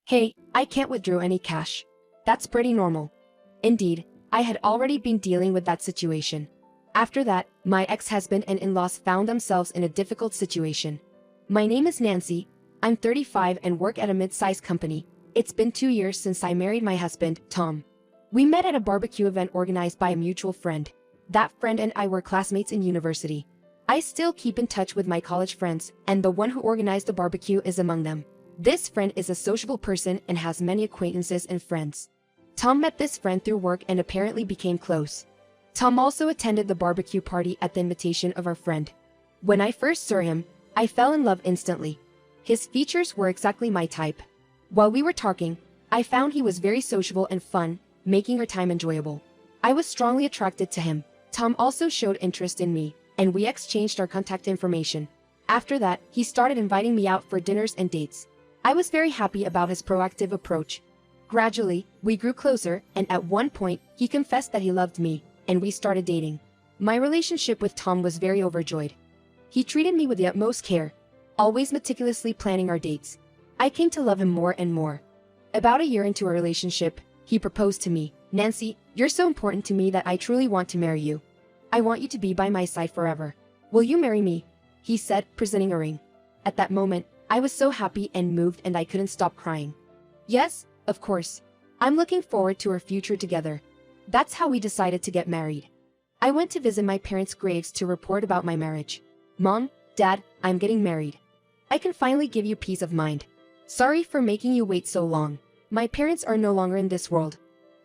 Hey, I can't withdraw any cash. That's pretty normal. Indeed, I had already been dealing with that situation. After that, my ex-husband and in-laws found themselves in a difficult situation. My name is Nancy. I'm 35 and work at a mid-sized company. It's been 2 years since I married my husband, Tom. We met at a barbecue event organized by a mutual friend. That friend and I were classmates in university. I still keep in touch with my college friends, and the one who organized the barbecue is among them. This friend is a sociable person and has many acquaintances and friends. Tom met this friend through work and apparently became close. Tom also attended the barbecue party at the invitation of our friend. When I first saw him, I fell in love instantly. His features were exactly my type. While we were talking, I found he was very sociable and fun, making our time enjoyable. I was strongly attracted to him. Tom also showed interest in me, and we exchanged our contact information. After that, he started inviting me out for dinners and dates. I was very happy about his proactive approach. Gradually, we grew closer, and at one point, he confessed that he loved me, and we started dating. My relationship with Tom was very overjoyed. He treated me with the utmost care, always meticulously planning our dates. I came to love him more and more. About a year into our relationship, he proposed to me. "Nancy, you're so important to me that I truly want to marry you. I want you to be by my side forever. Will you marry me?" he said, presenting a ring. At that moment, I was so happy and moved and I couldn't stop crying. "Yes, of course. I'm looking forward to our future together." That's how we decided to get married. I went to visit my parents' graves to report about my marriage. "Mom, Dad, I'm getting married. I can finally give you peace of mind. Sorry for making you wait so long. My parents are no longer in this world.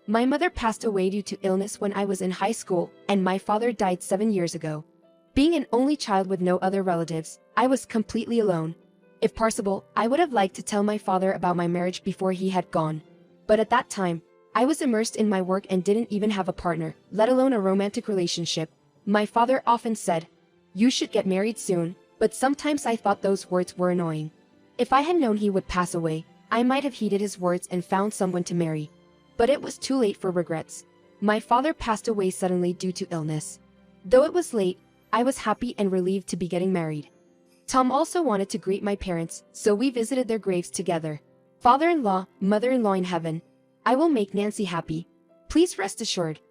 My mother passed away due to illness when I was in high school, and my father died 7 years ago. Being an only child with no other relatives, I was completely alone. If possible, I would have liked to tell my father about my marriage before he had gone. But at that time, I was immersed in my work and didn't even have a partner, let alone a romantic relationship. My father often said, "You should get married soon," but sometimes I thought those words were annoying. If I had known he would pass away, I might have heeded his words and found someone to marry. But it was too late for regrets. My father passed away suddenly due to illness. Though it was late, I was happy and relieved to be getting married. Tom also wanted to greet my parents, so we visited their graves together. "Father-in-law, mother-in-law in heaven, I will make Nancy happy. Please rest assured."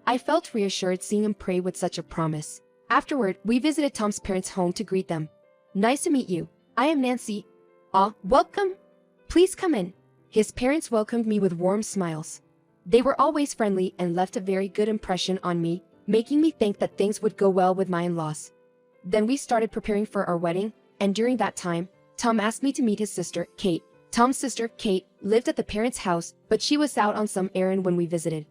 I felt reassured seeing him pray with such a promise. Afterward, we visited Tom's parents' home to greet them. "Nice to meet you. I am Nancy." "Ah, welcome. Please come in." His parents welcomed me with warm smiles. They were always friendly and left a very good impression on me, making me think that things would go well with my in-laws. Then we started preparing for our wedding, and during that time, Tom asked me to meet his sister, Kate. Tom's sister, Kate, lived at the parents' house, but she was out on some errand when we visited.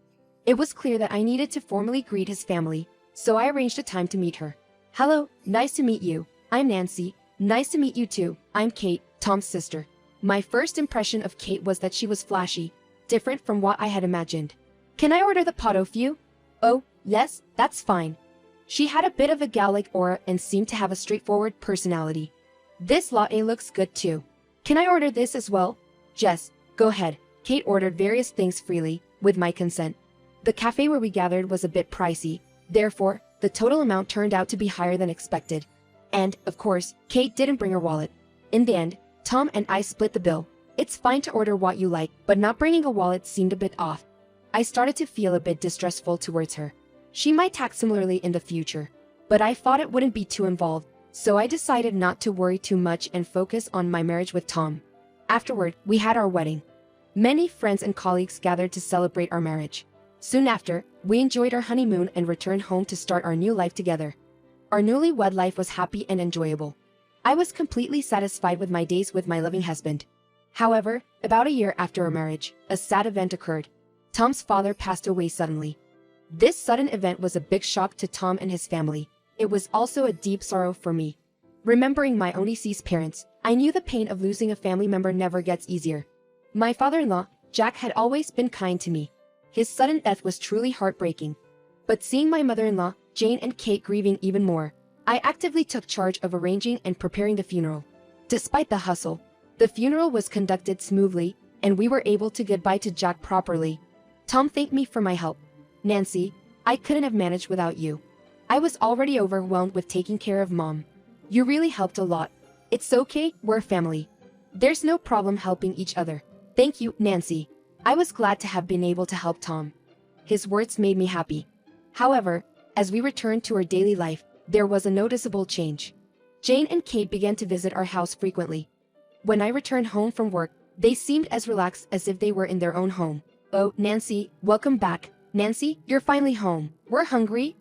It was clear that I needed to formally greet his family, so I arranged a time to meet her. "Hello, nice to meet you. I'm Nancy. Nice to meet you too. I'm Kate, Tom's sister." My first impression of Kate was that she was flashy, different from what I had imagined. "Can I order the pot au feu?" "Oh, yes, that's fine." She had a bit of a gal-like aura and seemed to have a straightforward personality. "This latte looks good too. Can I order this as well?" "Jess, go ahead." Kate ordered various things freely, with my consent. The cafe where we gathered was a bit pricey, therefore, the total amount turned out to be higher than expected. And, of course, Kate didn't bring her wallet. In the end, Tom and I split the bill. It's fine to order what you like, but not bringing a wallet seemed a bit off. I started to feel a bit distrustful towards her. She might act similarly in the future, but I thought it wouldn't be too involved, so I decided not to worry too much and focus on my marriage with Tom. Afterward, we had our wedding. Many friends and colleagues gathered to celebrate our marriage. Soon after, we enjoyed our honeymoon and returned home to start our new life together. Our newlywed life was happy and enjoyable. I was completely satisfied with my days with my loving husband. However, about a year after our marriage, a sad event occurred. Tom's father passed away suddenly. This sudden event was a big shock to Tom and his family. It was also a deep sorrow for me. Remembering my only deceased parents, I knew the pain of losing a family member never gets easier. My father-in-law, Jack, had always been kind to me. His sudden death was truly heartbreaking. But seeing my mother-in-law, Jane, and Kate grieving even more, I actively took charge of arranging and preparing the funeral. Despite the hustle, the funeral was conducted smoothly, and we were able to goodbye to Jack properly. Tom thanked me for my help. "Nancy, I couldn't have managed without you. I was already overwhelmed with taking care of Mom. You really helped a lot. It's okay, we're family. There's no problem helping each other." Thank you, Nancy. I was glad to have been able to help Tom. His words made me happy. However, as we returned to our daily life, there was a noticeable change. Jane and Kate began to visit our house frequently. When I returned home from work, they seemed as relaxed as if they were in their own home. Oh, Nancy, welcome back. Nancy, you're finally home. We're hungry.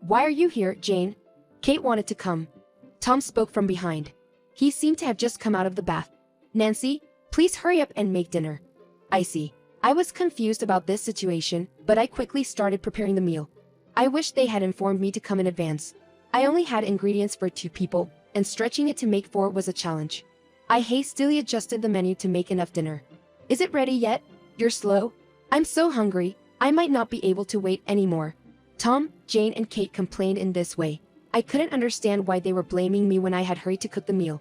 Why are you here, Jane? Kate wanted to come. Tom spoke from behind. He seemed to have just come out of the bath. Nancy, please hurry up and make dinner. I see. I was confused about this situation, but I quickly started preparing the meal. I wish they had informed me to come in advance. I only had ingredients for 2 people, and stretching it to make 4 was a challenge. I hastily adjusted the menu to make enough dinner. Is it ready yet? You're slow. I'm so hungry, I might not be able to wait anymore. Tom, Jane, and Kate complained in this way. I couldn't understand why they were blaming me when I had hurried to cook the meal.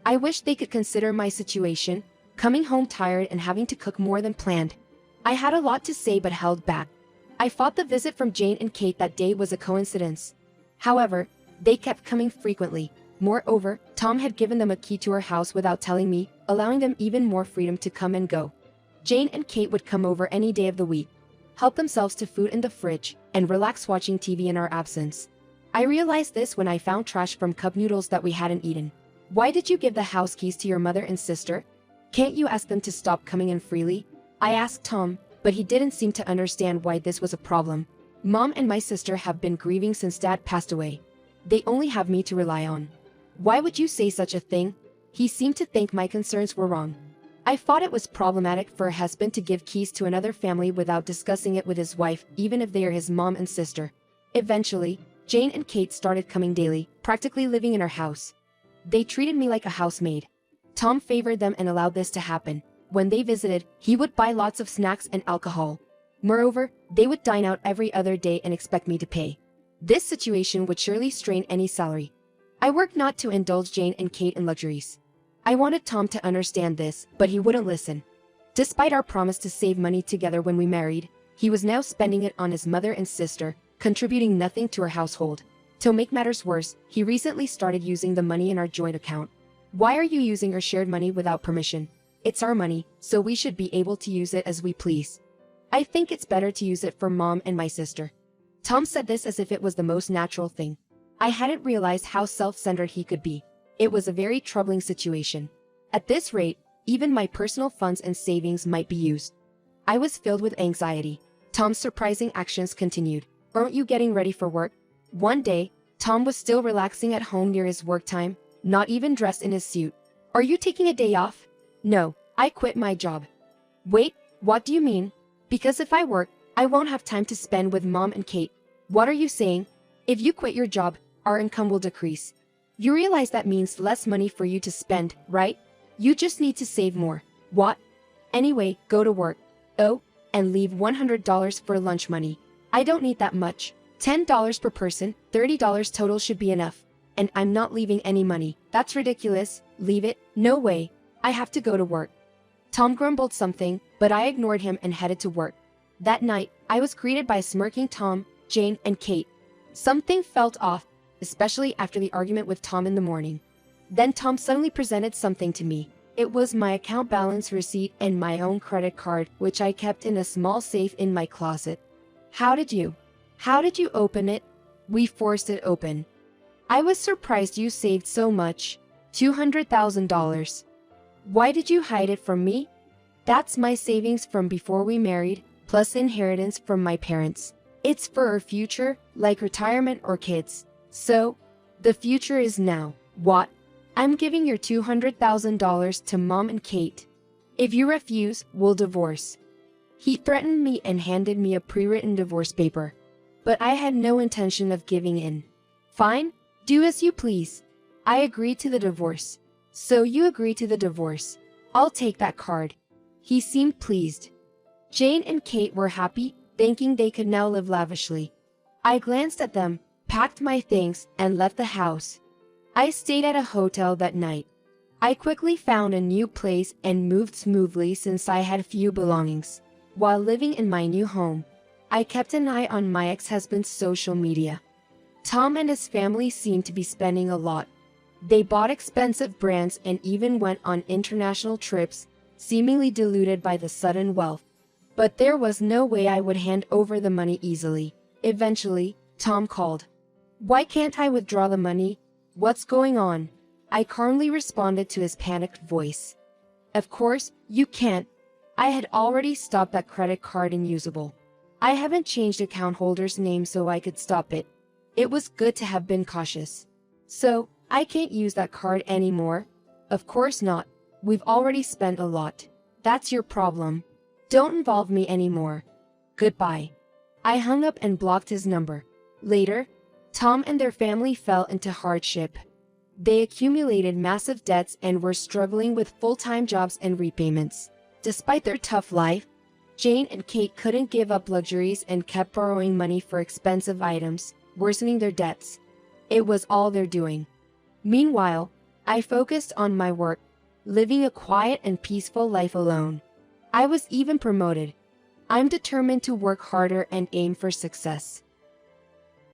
I wish they could consider my situation, coming home tired and having to cook more than planned. I had a lot to say but held back. I thought the visit from Jane and Kate that day was a coincidence. However, they kept coming frequently. Moreover, Tom had given them a key to our house without telling me, allowing them even more freedom to come and go. Jane and Kate would come over any day of the week, help themselves to food in the fridge, and relax watching TV in our absence. I realized this when I found trash from cup noodles that we hadn't eaten. Why did you give the house keys to your mother and sister? Can't you ask them to stop coming in freely? I asked Tom, but he didn't seem to understand why this was a problem. Mom and my sister have been grieving since Dad passed away. They only have me to rely on. Why would you say such a thing? He seemed to think my concerns were wrong. I thought it was problematic for a husband to give keys to another family without discussing it with his wife, even if they are his mom and sister. Eventually, Jane and Kate started coming daily, practically living in our house. They treated me like a housemaid. Tom favored them and allowed this to happen. When they visited, he would buy lots of snacks and alcohol. Moreover, they would dine out every other day and expect me to pay. This situation would surely strain any salary. I worked not to indulge Jane and Kate in luxuries. I wanted Tom to understand this, but he wouldn't listen. Despite our promise to save money together when we married, he was now spending it on his mother and sister, contributing nothing to our household. To make matters worse, he recently started using the money in our joint account. Why are you using our shared money without permission? It's our money, so we should be able to use it as we please. I think it's better to use it for Mom and my sister. Tom said this as if it was the most natural thing. I hadn't realized how self-centered he could be. It was a very troubling situation. At this rate, even my personal funds and savings might be used. I was filled with anxiety. Tom's surprising actions continued. Aren't you getting ready for work? One day, Tom was still relaxing at home near his work time, not even dressed in his suit. Are you taking a day off? No, I quit my job. Wait, what do you mean? Because if I work, I won't have time to spend with Mom and Kate. What are you saying? If you quit your job, our income will decrease. You realize that means less money for you to spend, right? You just need to save more. What? Anyway, go to work. Oh, and leave $100 for lunch money. I don't need that much. $10 per person, $30 total should be enough. And I'm not leaving any money. That's ridiculous. Leave it. No way. I have to go to work. Tom grumbled something, but I ignored him and headed to work. That night, I was greeted by a smirking Tom, Jane, and Kate. Something felt off, especially after the argument with Tom in the morning. Then Tom suddenly presented something to me. It was my account balance receipt and my own credit card, which I kept in a small safe in my closet. How did you open it? We forced it open. I was surprised you saved so much. $200,000. Why did you hide it from me? That's my savings from before we married, plus inheritance from my parents. It's for our future, like retirement or kids. So, the future is now. What? I'm giving your $200,000 to Mom and Kate. If you refuse, we'll divorce. He threatened me and handed me a pre-written divorce paper. But I had no intention of giving in. Fine, do as you please. I agreed to the divorce. So you agree to the divorce. I'll take that card. He seemed pleased. Jane and Kate were happy, thinking they could now live lavishly. I glanced at them, packed my things, and left the house. I stayed at a hotel that night. I quickly found a new place and moved smoothly since I had few belongings. While living in my new home, I kept an eye on my ex-husband's social media. Tom and his family seemed to be spending a lot. They bought expensive brands and even went on international trips, seemingly deluded by the sudden wealth. But there was no way I would hand over the money easily. Eventually, Tom called. "Why can't I withdraw the money? What's going on?" I calmly responded to his panicked voice. "Of course, you can't. I had already stopped that credit card unusable. I haven't changed account holder's name so I could stop it. It was good to have been cautious. So, I can't use that card anymore?" "Of course not. We've already spent a lot. That's your problem. Don't involve me anymore. Goodbye." I hung up and blocked his number. Later, Tom and their family fell into hardship. They accumulated massive debts and were struggling with full-time jobs and repayments. Despite their tough life, Jane and Kate couldn't give up luxuries and kept borrowing money for expensive items, worsening their debts. It was all their doing. Meanwhile, I focused on my work, living a quiet and peaceful life alone. I was even promoted. I'm determined to work harder and aim for success.